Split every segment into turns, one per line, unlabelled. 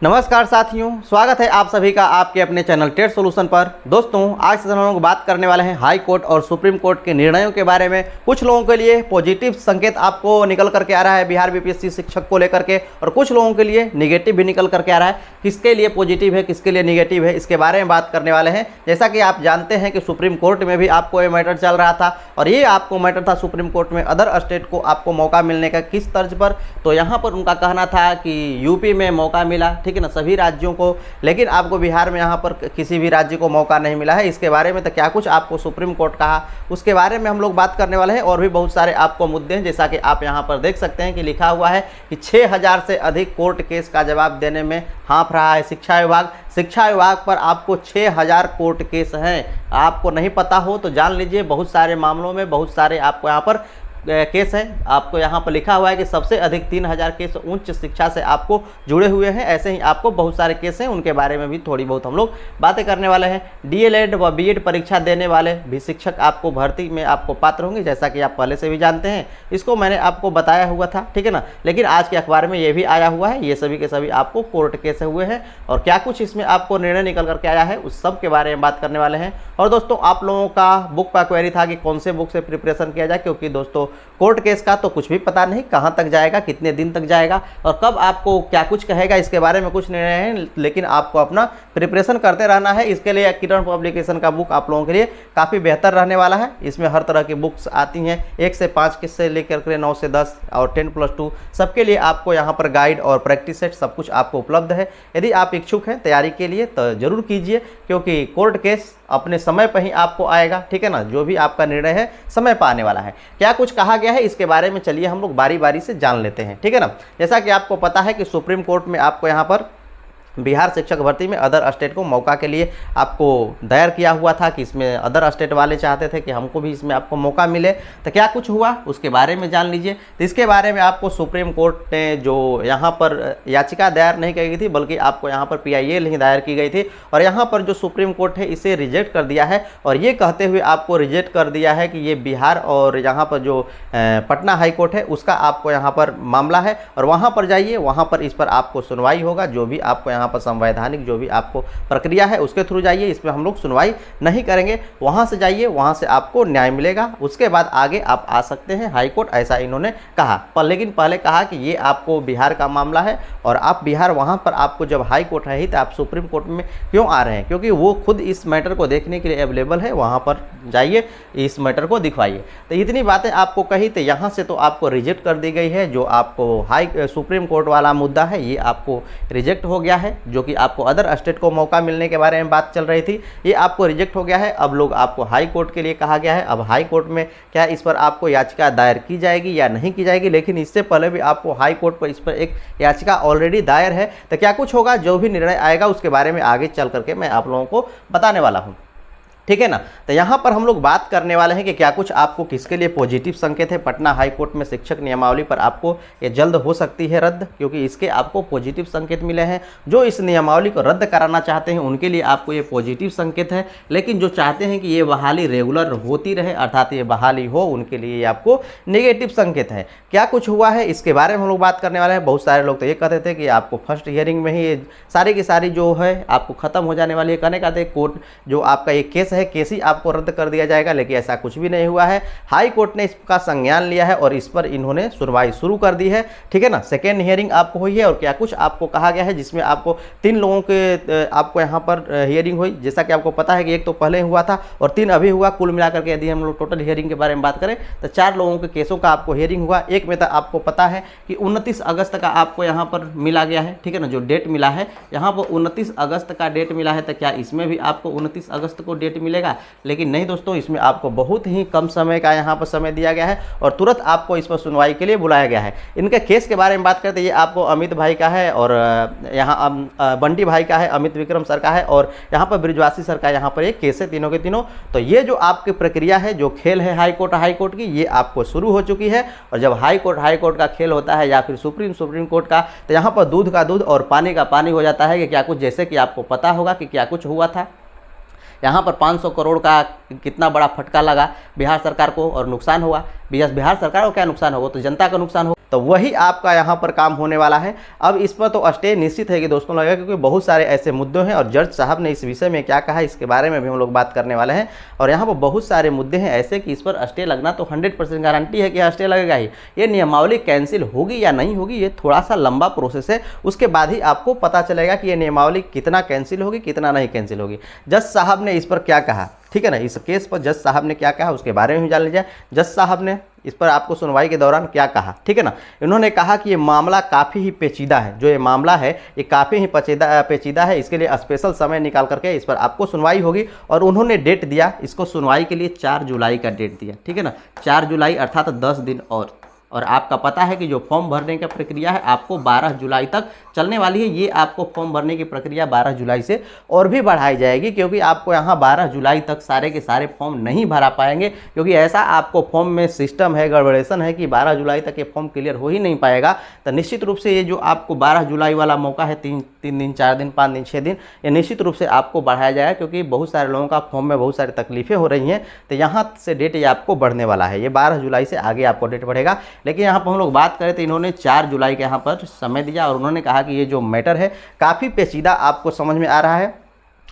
नमस्कार साथियों, स्वागत है आप सभी का आपके अपने चैनल टेट सॉल्यूशन पर। दोस्तों, आज से हम लोग बात करने वाले हैं हाई कोर्ट और सुप्रीम कोर्ट के निर्णयों के बारे में। कुछ लोगों के लिए पॉजिटिव संकेत आपको निकल करके आ रहा है बिहार बीपीएससी शिक्षक को लेकर के, और कुछ लोगों के लिए निगेटिव भी निकल करके आ रहा है। किसके लिए पॉजिटिव है, किसके लिए निगेटिव है, इसके बारे में बात करने वाले हैं। जैसा कि आप जानते हैं कि सुप्रीम कोर्ट में भी आपको ये मैटर चल रहा था, और ये आपको मैटर था सुप्रीम कोर्ट में अदर स्टेट को आपको मौका मिलने का किस तर्ज पर। तो यहाँ पर उनका कहना था कि यूपी में मौका मिला, ठीक है ना, सभी राज्यों को, लेकिन आपको बिहार में यहाँ पर किसी भी राज्य को मौका नहीं मिला है। इसके बारे में तो क्या कुछ आपको सुप्रीम कोर्ट कहा, उसके बारे में हम लोग बात करने वाले हैं। और भी बहुत सारे आपको मुद्दे हैं, जैसा कि आप यहाँ पर देख सकते हैं कि लिखा हुआ है कि 6000 से अधिक कोर्ट केस का जवाब देने में हाँफ रहा है शिक्षा विभाग। शिक्षा विभाग पर आपको 6000 कोर्ट केस हैं। आपको नहीं पता हो तो जान लीजिए, बहुत सारे मामलों में बहुत सारे आपको यहाँ पर केस है। आपको यहाँ पर लिखा हुआ है कि सबसे अधिक 3000 केस उच्च शिक्षा से आपको जुड़े हुए हैं। ऐसे ही आपको बहुत सारे केस हैं, उनके बारे में भी थोड़ी बहुत हम लोग बातें करने वाले हैं। डीएलएड व बीएड परीक्षा देने वाले भी शिक्षक आपको भर्ती में आपको पात्र होंगे, जैसा कि आप पहले से भी जानते हैं। इसको मैंने आपको बताया हुआ था, ठीक है ना। लेकिन आज के अखबार में ये भी आया हुआ है, ये सभी के सभी आपको कोर्ट केस हुए हैं, और क्या कुछ इसमें आपको निर्णय निकल करके आया है उस सब के बारे में बात करने वाले हैं। और दोस्तों, आप लोगों का बुक का क्वेरी था कि कौन से बुक से प्रिपरेशन किया जाए, क्योंकि दोस्तों कोर्ट केस का तो कुछ भी पता नहीं कहां तक जाएगा, कितने दिन तक जाएगा और कब आपको क्या कुछ कहेगा, इसके बारे में कुछ निर्णय है। लेकिन आपको अपना प्रिपरेशन करते रहना है। इसके लिए किरण पब्लिकेशन का बुक आप लोगों के लिए काफ़ी बेहतर रहने वाला है। इसमें हर तरह की बुक्स आती हैं, 1 से 5 से लेकर के 9 से 10 और 10+2 सबके लिए आपको यहाँ पर गाइड और प्रैक्टिस सेट सब कुछ आपको उपलब्ध है। यदि आप इच्छुक हैं तैयारी के लिए तो ज़रूर कीजिए, क्योंकि कोर्ट केस अपने समय पर ही आपको आएगा, ठीक है ना। जो भी आपका निर्णय है समय पर आने वाला है। क्या कुछ कहा गया है इसके बारे में चलिए हम लोग बारी बारी से जान लेते हैं, ठीक है ना। जैसा कि आपको पता है कि सुप्रीम कोर्ट में आपको यहाँ पर बिहार शिक्षक भर्ती में अदर स्टेट को मौका के लिए आपको दायर किया हुआ था कि इसमें अदर स्टेट वाले चाहते थे कि हमको भी इसमें आपको मौका मिले। तो क्या कुछ हुआ उसके बारे में जान लीजिए। तो इसके बारे में आपको सुप्रीम कोर्ट ने जो यहाँ पर याचिका दायर नहीं की गई थी, बल्कि आपको यहाँ पर PIL ही दायर की गई थी, और यहाँ पर जो सुप्रीम कोर्ट है इसे रिजेक्ट कर दिया है। और ये कहते हुए आपको रिजेक्ट कर दिया है कि ये बिहार और यहाँ पर जो पटना हाई कोर्ट है उसका आपको यहाँ पर मामला है, और वहाँ पर जाइए, वहाँ पर इस पर आपको सुनवाई होगा। जो भी आपको यहाँ पर संवैधानिक जो भी आपको प्रक्रिया है उसके थ्रू जाइए, इसमें हम लोग सुनवाई नहीं करेंगे। वहां से जाइए, वहां से आपको न्याय मिलेगा, उसके बाद आगे आप आ सकते हैं हाई कोर्ट, ऐसा इन्होंने कहा। पर लेकिन पहले कहा कि ये आपको बिहार का मामला है, और आप बिहार वहां पर आपको जब हाई कोर्ट है ही तो आप सुप्रीम कोर्ट में क्यों आ रहे हैं, क्योंकि वो खुद इस मैटर को देखने के लिए अवेलेबल है। वहां पर जाइए, इस मैटर को दिखवाइए। तो इतनी बातें आपको कही, तो यहाँ से तो आपको रिजेक्ट कर दी गई है। जो आपको सुप्रीम कोर्ट वाला मुद्दा है ये आपको रिजेक्ट हो गया है। जो कि आपको अदर स्टेट को मौका मिलने के बारे में बात चल रही थी, ये आपको रिजेक्ट हो गया है। अब लोग आपको हाई कोर्ट के लिए कहा गया है। अब हाई कोर्ट में क्या इस पर आपको याचिका दायर की जाएगी या नहीं की जाएगी, लेकिन इससे पहले भी आपको हाई कोर्ट पर इस पर एक याचिका ऑलरेडी दायर है। तो क्या कुछ होगा, जो भी निर्णय आएगा उसके बारे में आगे चल करके मैं आप लोगों को बताने वाला हूँ, ठीक है ना। तो यहाँ पर हम लोग बात करने वाले हैं कि क्या कुछ आपको किसके लिए पॉजिटिव संकेत है। पटना हाई कोर्ट में शिक्षक नियमावली पर आपको ये जल्द हो सकती है रद्द, क्योंकि इसके आपको पॉजिटिव संकेत मिले हैं। जो इस नियमावली को रद्द कराना चाहते हैं उनके लिए आपको ये पॉजिटिव संकेत है, लेकिन जो चाहते हैं कि ये बहाली रेगुलर होती रहे, अर्थात ये बहाली हो, उनके लिए ये आपको नेगेटिव संकेत है। क्या कुछ हुआ है इसके बारे में हम लोग बात करने वाले हैं। बहुत सारे लोग तो ये कहते थे कि आपको फर्स्ट हियरिंग में ही सारी की सारी जो है आपको खत्म हो जाने वाली है। कहने का कोर्ट जो आपका ये केस है, केस ही आपको रद्द कर दिया जाएगा, लेकिन ऐसा कुछ भी नहीं हुआ है। हाई कोर्ट ने इसका संज्ञान लिया है और इस पर इन्होंने सुनवाई शुरू कर दी है, ठीक है ना। सेकेंड हियरिंग आपको हुई है, और क्या कुछ आपको कहा गया है, जिसमें आपको 3 लोगों के आपको यहाँ पर हियरिंग हुई। जैसा कि आपको पता है कि एक तो पहले हुआ था और 3 अभी हुआ। कुल मिलाकर के यदि हम लोग टोटल हियरिंग के बारे में बात करें तो 4 लोगों के केसों का आपको हियरिंग हुआ। एक में तो आपको पता है कि 29 अगस्त का आपको यहाँ पर मिला गया है, ठीक है ना। जो डेट मिला है यहाँ पर 29 अगस्त का डेट मिला है, तो क्या इसमें भी आपको 29 अगस्त को डेट मिलेगा? लेकिन नहीं दोस्तों, इसमें आपको बहुत ही कम समय का यहाँ पर समय दिया गया है, और तुरंत आपको इस पर सुनवाई के लिए बुलाया गया है। इनके केस के बारे में बात करते हैं, ये आपको अमित भाई का है, और यहाँ बंटी भाई का है, अमित विक्रम सर का है, और यहाँ पर ब्रिजवासी सर का यहाँ पर एक केस है, तीनों के तीनों। तो ये जो आपकी प्रक्रिया है, जो खेल है हाई कोर्ट की, ये आपको शुरू हो चुकी है। और जब हाई कोर्ट का खेल होता है या फिर सुप्रीम कोर्ट का, तो यहाँ पर दूध का दूध और पानी का पानी हो जाता है कि क्या कुछ, जैसे कि आपको पता होगा कि क्या कुछ हुआ था। यहाँ पर 500 करोड़ का कितना बड़ा फटका लगा बिहार सरकार को और नुकसान हुआ। बिहार सरकार को क्या नुकसान होगा, तो जनता का नुकसान हो। तो वही आपका यहाँ पर काम होने वाला है। अब इस पर तो स्टे निश्चित है कि दोस्तों लगेगा, क्योंकि बहुत सारे ऐसे मुद्दे हैं और जज साहब ने इस विषय में क्या कहा इसके बारे में भी हम लोग बात करने वाले हैं। और यहाँ पर बहुत सारे मुद्दे हैं ऐसे कि इस पर स्टे लगना तो 100% गारंटी है कि स्टे लगेगा ही। ये नियमावली कैंसिल होगी या नहीं होगी ये थोड़ा सा लंबा प्रोसेस है, उसके बाद ही आपको पता चलेगा कि ये नियमावली कितना कैंसिल होगी कितना नहीं कैंसिल होगी। जज साहब ने इस पर क्या कहा, ठीक है ना, इस केस पर जज साहब ने क्या कहा उसके बारे में भी जान लीजिए। जज साहब ने इस पर आपको सुनवाई के दौरान क्या कहा, ठीक है ना। इन्होंने कहा कि ये मामला काफ़ी ही पेचीदा है, जो ये मामला है ये काफ़ी ही पेचीदा है, इसके लिए स्पेशल समय निकाल करके इस पर आपको सुनवाई होगी। और उन्होंने डेट दिया इसको सुनवाई के लिए 4 जुलाई का डेट दिया, ठीक है ना, 4 जुलाई अर्थात 10 दिन और आपका पता है कि जो फॉर्म भरने की प्रक्रिया है आपको 12 जुलाई तक चलने वाली है। ये आपको फॉर्म भरने की प्रक्रिया 12 जुलाई से और भी बढ़ाई जाएगी, क्योंकि आपको यहाँ 12 जुलाई तक सारे के सारे फॉर्म नहीं भरा पाएंगे, क्योंकि ऐसा आपको फॉर्म में सिस्टम है, गड़बड़ेशन है कि 12 जुलाई तक ये फॉर्म क्लियर हो ही नहीं पाएगा। तो निश्चित रूप से ये जो आपको 12 जुलाई वाला मौका है 3 दिन 4 दिन 5 दिन 6 दिन, ये निश्चित रूप से आपको बढ़ाया जाएगा, क्योंकि बहुत सारे लोगों का फॉर्म में बहुत सारी तकलीफें हो रही हैं। तो यहाँ से डेट ये आपको बढ़ने वाला है, ये 12 जुलाई से आगे आपको डेट बढ़ेगा। लेकिन यहाँ पर हम लोग बात करें तो इन्होंने 4 जुलाई के यहाँ पर समय दिया और उन्होंने कहा कि ये जो मैटर है काफ़ी पेचीदा आपको समझ में आ रहा है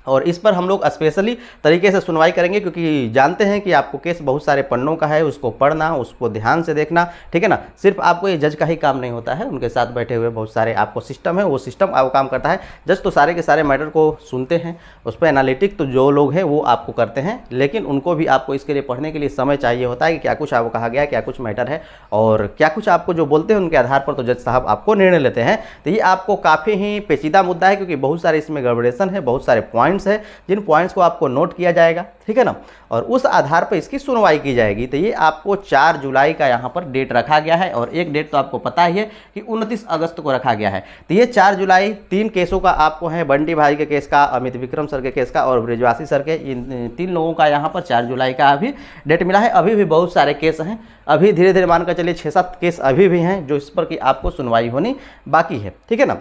और इस पर हम लोग स्पेशली तरीके से सुनवाई करेंगे, क्योंकि जानते हैं कि आपको केस बहुत सारे पन्नों का है, उसको पढ़ना, उसको ध्यान से देखना, ठीक है ना। सिर्फ आपको ये जज का ही काम नहीं होता है, उनके साथ बैठे हुए बहुत सारे आपको सिस्टम है, वो सिस्टम आपको काम करता है। जज तो सारे के सारे मैटर को सुनते हैं, उस पर एनालिटिक तो जो लोग हैं वो आपको करते हैं, लेकिन उनको भी आपको इसके लिए पढ़ने के लिए समय चाहिए होता है कि क्या कुछ आपको कहा गया है, क्या कुछ मैटर है और क्या कुछ आपको जो बोलते हैं उनके आधार पर तो जज साहब आपको निर्णय लेते हैं। तो ये आपको काफ़ी ही पेचीदा मुद्दा है, क्योंकि बहुत सारे इसमें गड़बड़ेशन है, बहुत सारे पॉइंट्स है जिन पॉइंट्स को आपको नोट किया जाएगा, ठीक है ना, और उस आधार पर इसकी सुनवाई की जाएगी। तो ये आपको 4 जुलाई का यहाँ पर डेट रखा गया है और एक डेट तो आपको पता ही है कि 29 अगस्त को रखा गया है। तो ये 4 जुलाई 3 केसों का आपको है, बंटी भाई के केस का, अमित विक्रम सर के केस का और ब्रिजवासी सर के, इन 3 लोगों का यहाँ पर 4 जुलाई का अभी डेट मिला है। अभी भी बहुत सारे केस हैं, अभी धीरे धीरे मानकर चलिए 6-7 केस अभी भी हैं जो इस पर कि आपको सुनवाई होनी बाकी है, ठीक है ना।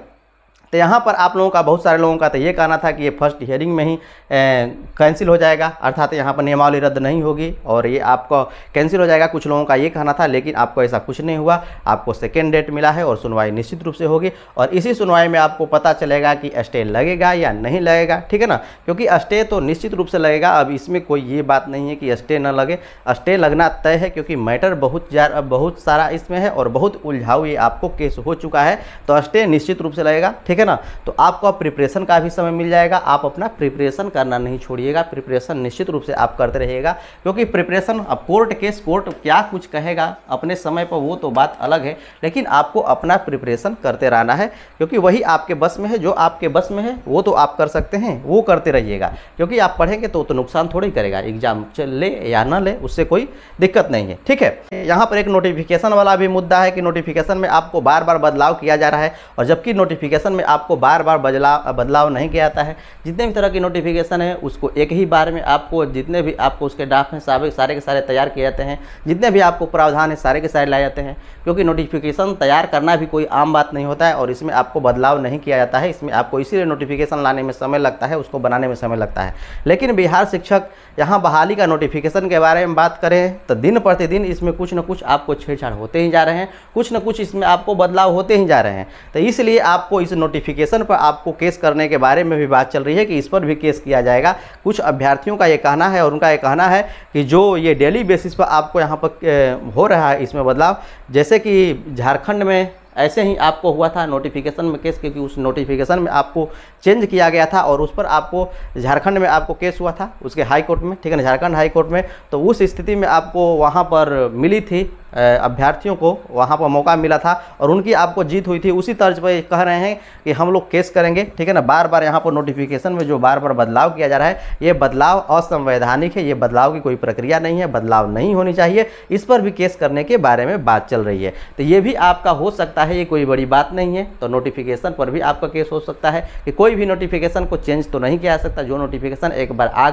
तो यहाँ पर आप लोगों का बहुत सारे लोगों का तो ये कहना था कि ये फर्स्ट हियरिंग में ही कैंसिल हो जाएगा, अर्थात यहाँ पर नियमावली रद्द नहीं होगी और ये आपको कैंसिल हो जाएगा। कुछ लोगों का ये कहना था, लेकिन आपको ऐसा कुछ नहीं हुआ, आपको सेकेंड डेट मिला है और सुनवाई निश्चित रूप से होगी और इसी सुनवाई में आपको पता चलेगा कि स्टे लगेगा या नहीं लगेगा, ठीक है ना, क्योंकि स्टे तो निश्चित रूप से लगेगा। अब इसमें कोई ये बात नहीं है कि स्टे न लगे, स्टे लगना तय है, क्योंकि मैटर बहुत सारा इसमें है और बहुत उलझाऊ ये आपको केस हो चुका है, तो स्टे निश्चित रूप से लगेगा, ठीक है ना। तो आपको प्रिपरेशन का भी समय मिल जाएगा, आप अपना प्रिपरेशन करना नहीं छोड़िएगा, प्रिपरेशन निश्चित रूप से आप करते रहिएगा, क्योंकि प्रिपरेशन, अब कोर्ट केस, कोर्ट क्या कुछ कहेगा अपने समय पर वो तो बात अलग है, लेकिन आपको अपना प्रिपरेशन करते रहना है, क्योंकि वही आपके बस में है, जो आपके बस में है वो तो आप कर सकते हैं, वो करते रहिएगा, क्योंकि आप पढ़ेंगे तो नुकसान थोड़ी करेगा, एग्जाम ले या ना ले उससे कोई दिक्कत नहीं है, ठीक है। यहाँ पर एक नोटिफिकेशन वाला भी मुद्दा है कि नोटिफिकेशन में आपको बार बार बदलाव किया जा रहा है, और जबकि नोटिफिकेशन में आपको बार बार बदलाव नहीं किया जाता है। जितने भी तरह की नोटिफिकेशन है उसको एक ही बार में आपको, जितने भी आपको उसके ड्राफ्ट हैं सारे के सारे तैयार किए जाते हैं, जितने भी आपको प्रावधान है सारे के सारे लाए जाते हैं, क्योंकि नोटिफिकेशन तैयार करना भी कोई आम बात नहीं होता है और इसमें आपको बदलाव नहीं किया जाता है। इसमें आपको इसीलिए नोटिफिकेशन लाने में समय लगता है, उसको बनाने में समय लगता है। लेकिन बिहार शिक्षक यहाँ बहाली का नोटिफिकेशन के बारे में बात करें तो दिन प्रतिदिन इसमें कुछ न कुछ आपको छेड़छाड़ होते ही जा रहे हैं, कुछ न कुछ इसमें आपको बदलाव होते ही जा रहे हैं। तो इसलिए आपको इस नोटिफिकेशन पर आपको केस करने के बारे में भी बात चल रही है कि इस पर भी केस किया जाएगा। कुछ अभ्यर्थियों का ये कहना है और उनका ये कहना है कि जो ये डेली बेसिस पर आपको यहाँ पर हो रहा है इसमें बदलाव, जैसे कि झारखंड में ऐसे ही आपको हुआ था नोटिफिकेशन में केस, क्योंकि उस नोटिफिकेशन में आपको चेंज किया गया था और उस पर आपको झारखंड में आपको केस हुआ था उसके हाई कोर्ट में, ठीक है ना, झारखंड हाई कोर्ट में। तो उस स्थिति में आपको वहाँ पर मिली थी, अभ्यर्थियों को वहाँ पर मौका मिला था और उनकी आपको जीत हुई थी। उसी तर्ज पर कह रहे हैं कि हम लोग केस करेंगे, ठीक है ना। बार बार यहाँ पर नोटिफिकेशन में जो बार बार बदलाव किया जा रहा है, ये बदलाव असंवैधानिक है, ये बदलाव की कोई प्रक्रिया नहीं है, बदलाव नहीं होनी चाहिए, इस पर भी केस करने के बारे में बात चल रही है। तो ये भी आपका हो सकता है, ये कोई बड़ी बात नहीं है। तो नोटिफिकेशन पर भी आपका केस हो सकता है कि कोई भी नोटिफिकेशन को चेंज तो नहीं किया जा सकता, जो नोटिफिकेशन एक बार आ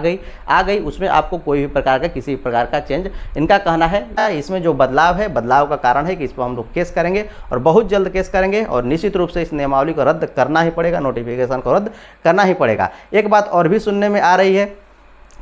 गई उसमें आपको कोई भी प्रकार का किसी प्रकार का चेंज, इनका कहना है इसमें जो बदलाव है, बदलाव का कारण है कि इस पर हम लोग केस करेंगे और बहुत जल्द केस करेंगे और निश्चित रूप से इस नियमावली को रद्द करना ही पड़ेगा, नोटिफिकेशन को रद्द करना ही पड़ेगा। एक बात और भी सुनने में आ रही है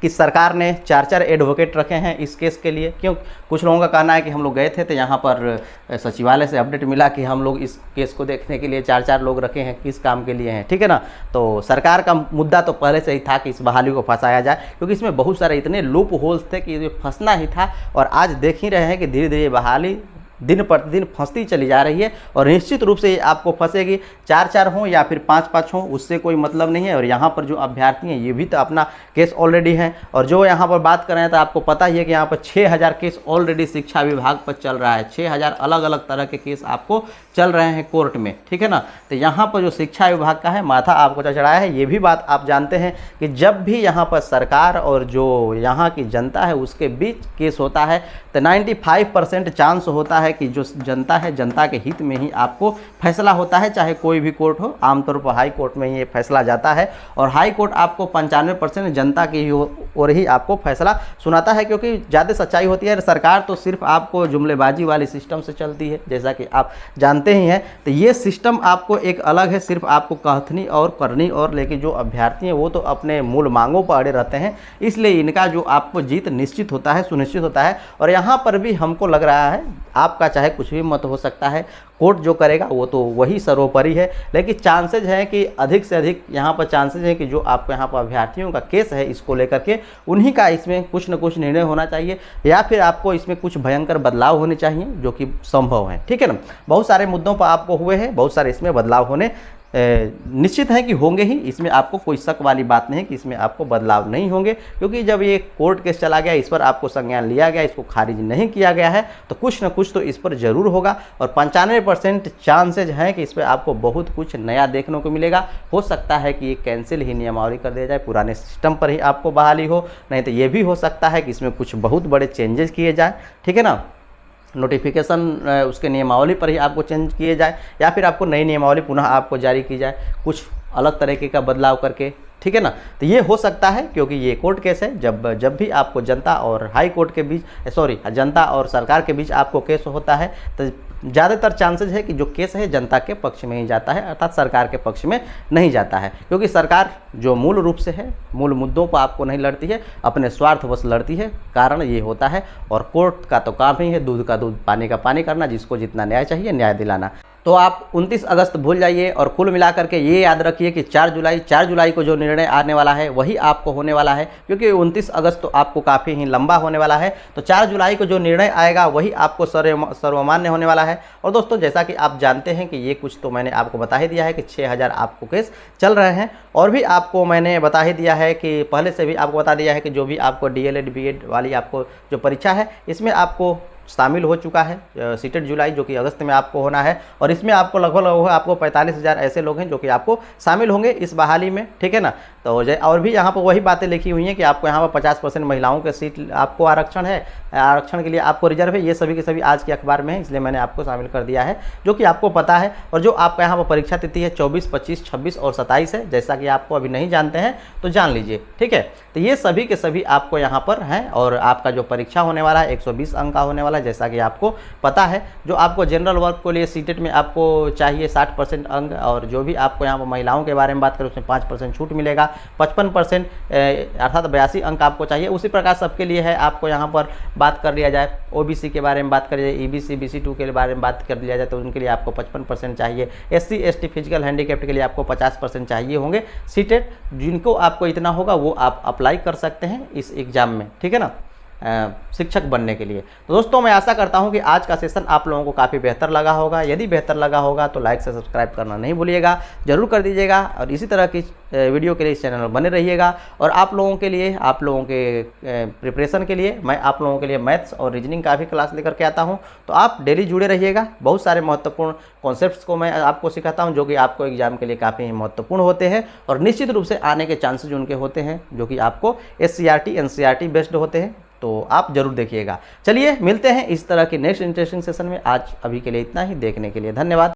कि सरकार ने 4 एडवोकेट रखे हैं इस केस के लिए। क्यों, कुछ लोगों का कहना है कि हम लोग गए थे तो यहाँ पर सचिवालय से अपडेट मिला कि हम लोग इस केस को देखने के लिए 4 लोग रखे हैं, किस काम के लिए हैं, ठीक है ना। तो सरकार का मुद्दा तो पहले से ही था कि इस बहाली को फंसाया जाए, क्योंकि इसमें बहुत सारे इतने लूप होल्स थे कि ये फंसना ही था। और आज देख ही रहे हैं कि धीरे धीरे बहाली दिन प्रतिदिन फंसती चली जा रही है और निश्चित रूप से ये आपको फंसेगी। 4 हों या फिर 5 हों, उससे कोई मतलब नहीं है। और यहाँ पर जो अभ्यर्थी हैं ये भी तो अपना केस ऑलरेडी है। और जो यहाँ पर बात कर रहे हैं तो आपको पता ही है कि यहाँ पर 6000 केस ऑलरेडी शिक्षा विभाग पर चल रहा है। 6000 अलग अलग तरह के केस आपको चल रहे हैं कोर्ट में, ठीक है ना। तो यहाँ पर जो शिक्षा विभाग का है माथा आपको चढ़ाया है। ये भी बात आप जानते हैं कि जब भी यहाँ पर सरकार और जो यहाँ की जनता है उसके बीच केस होता है तो 95% चांस होता है कि जो जनता है, जनता के हित में ही आपको फैसला होता है, चाहे कोई भी कोर्ट हो। आमतौर पर हाई कोर्ट में ये फैसला जाता है और हाई कोर्ट आपको 95% जनता की ओर ही आपको फैसला सुनाता है, क्योंकि ज़्यादा सच्चाई होती है। सरकार तो सिर्फ आपको जुमलेबाजी वाली सिस्टम से चलती है, जैसा कि आप जानते ही हैं। तो ये सिस्टम आपको एक अलग है, सिर्फ आपको कहनी और करनी और, लेकिन जो अभ्यर्थी हैं वो तो अपने मूल मांगों पर अड़े रहते हैं, इसलिए इनका जो आपको जीत निश्चित होता है, सुनिश्चित होता है। और यहाँ पर भी हमको लग रहा है आपका चाहे कुछ भी मत हो सकता है, कोर्ट जो करेगा वो तो वही सर्वोपरि है, लेकिन चांसेज है कि अधिक से अधिक यहाँ पर चांसेज है कि जो आपको यहाँ पर अभ्यर्थियों का केस है इसको लेकर के उन्हीं का इसमें कुछ न कुछ निर्णय होना चाहिए, या फिर आपको इसमें कुछ भयंकर बदलाव होने चाहिए जो कि संभव है, ठीक है ना। बहुत सारे मुद्दों पर आपको हुए हैं, बहुत सारे इसमें बदलाव होने निश्चित है कि होंगे ही। इसमें आपको कोई शक वाली बात नहीं है कि इसमें आपको बदलाव नहीं होंगे, क्योंकि जब ये कोर्ट केस चला गया, इस पर आपको संज्ञान लिया गया, इसको खारिज नहीं किया गया है, तो कुछ न कुछ तो इस पर जरूर होगा। और 95% चांसेज हैं कि इस पर आपको बहुत कुछ नया देखने को मिलेगा। हो सकता है कि ये कैंसिल ही नियमावली कर दिया जाए, पुराने सिस्टम पर ही आपको बहाली हो, नहीं तो ये भी हो सकता है कि इसमें कुछ बहुत बड़े चेंजेस किए जाए, ठीक है ना। नोटिफिकेशन उसके नियमावली पर ही आपको चेंज किए जाए, या फिर आपको नई नियमावली पुनः आपको जारी की जाए कुछ अलग तरीके का बदलाव करके, ठीक है ना। तो ये हो सकता है, क्योंकि ये कोर्ट केस है। जब भी आपको जनता और हाई कोर्ट के बीच, जनता और सरकार के बीच आपको केस होता है तो ज़्यादातर चांसेज है कि जो केस है जनता के पक्ष में ही जाता है, अर्थात सरकार के पक्ष में नहीं जाता है, क्योंकि सरकार जो मूल रूप से है, मूल मुद्दों पर आपको नहीं लड़ती है, अपने स्वार्थवश लड़ती है। कारण ये होता है, और कोर्ट का तो काम ही है दूध का दूध पानी का पानी करना, जिसको जितना न्याय चाहिए न्याय दिलाना। तो आप 29 अगस्त भूल जाइए और कुल मिलाकर के ये याद रखिए कि 4 जुलाई को जो निर्णय आने वाला है वही आपको होने वाला है, क्योंकि 29 अगस्त तो आपको काफ़ी ही लंबा होने वाला है। तो 4 जुलाई को जो निर्णय आएगा वही आपको सर्वमान्य होने वाला है। और दोस्तों, जैसा कि आप जानते हैं कि ये कुछ तो मैंने आपको बता ही दिया है कि 6000 आपको केस चल रहे हैं, और भी आपको मैंने बता ही दिया है कि पहले से भी आपको बता दिया है कि जो भी आपको DLED BEd वाली आपको जो परीक्षा है इसमें आपको शामिल हो चुका है सीटेट जुलाई, जो कि अगस्त में आपको होना है। और इसमें आपको लगभग आपको 45,000 ऐसे लोग हैं जो कि आपको शामिल होंगे इस बहाली में, ठीक है ना। तो और भी यहाँ पर वही बातें लिखी हुई हैं कि आपको यहाँ पर 50% महिलाओं के सीट आपको आरक्षण है, आरक्षण के लिए आपको रिजर्व है। ये सभी के सभी आज के अखबार में है, इसलिए मैंने आपको शामिल कर दिया है, जो कि आपको पता है। और जो आपका यहाँ पर परीक्षा तिथि है 24, 25, 26 और 27 है, जैसा कि आपको अभी नहीं जानते हैं तो जान लीजिए, ठीक है। तो ये सभी के सभी आपको यहाँ पर हैं। और आपका जो परीक्षा होने वाला है 120 अंक का होने वाला है, जैसा कि आपको पता है। जो आपको जनरल वर्ग के लिए सीटेट में आपको चाहिए 60% अंक, और जो भी आपको यहाँ पर महिलाओं के बारे में बात करें उसमें 5% छूट मिलेगा। 55% अर्थात 82 अंक आपको चाहिए। उसी प्रकार सबके लिए है। आपको यहाँ पर बात कर लिया जाए OBC के बारे में बात कर लिया जाए, EBC BC2 के बारे में बात कर लिया जाए तो उनके लिए आपको 55% चाहिए। SC ST फिजिकल हैंडीकैप्ड के लिए आपको 50% चाहिए होंगे सीटेट। जिनको आपको इतना होगा वो आप अप्लाई कर सकते हैं इस एग्ज़ाम में, ठीक है ना, शिक्षक बनने के लिए। तो दोस्तों, मैं आशा करता हूं कि आज का सेशन आप लोगों को काफ़ी बेहतर लगा होगा। यदि बेहतर लगा होगा तो लाइक से सब्सक्राइब करना नहीं भूलिएगा, जरूर कर दीजिएगा। और इसी तरह की वीडियो के लिए इस चैनल पर बने रहिएगा। और आप लोगों के लिए, आप लोगों के प्रिपरेशन के लिए मैं आप लोगों के लिए मैथ्स और रीजनिंग का भी क्लास लेकर के आता हूं, तो आप डेली जुड़े रहिएगा। बहुत सारे महत्वपूर्ण कॉन्सेप्ट्स को मैं आपको सिखाता हूं, जो कि आपको एग्जाम के लिए काफ़ी महत्वपूर्ण होते हैं और निश्चित रूप से आने के चांसेज उनके होते हैं, जो कि आपको SCRT NCERT बेस्ड होते हैं। तो आप जरूर देखिएगा। चलिए मिलते हैं इस तरह की नेक्स्ट इंटरेस्टिंग सेशन में। आज अभी के लिए इतना ही। देखने के लिए धन्यवाद।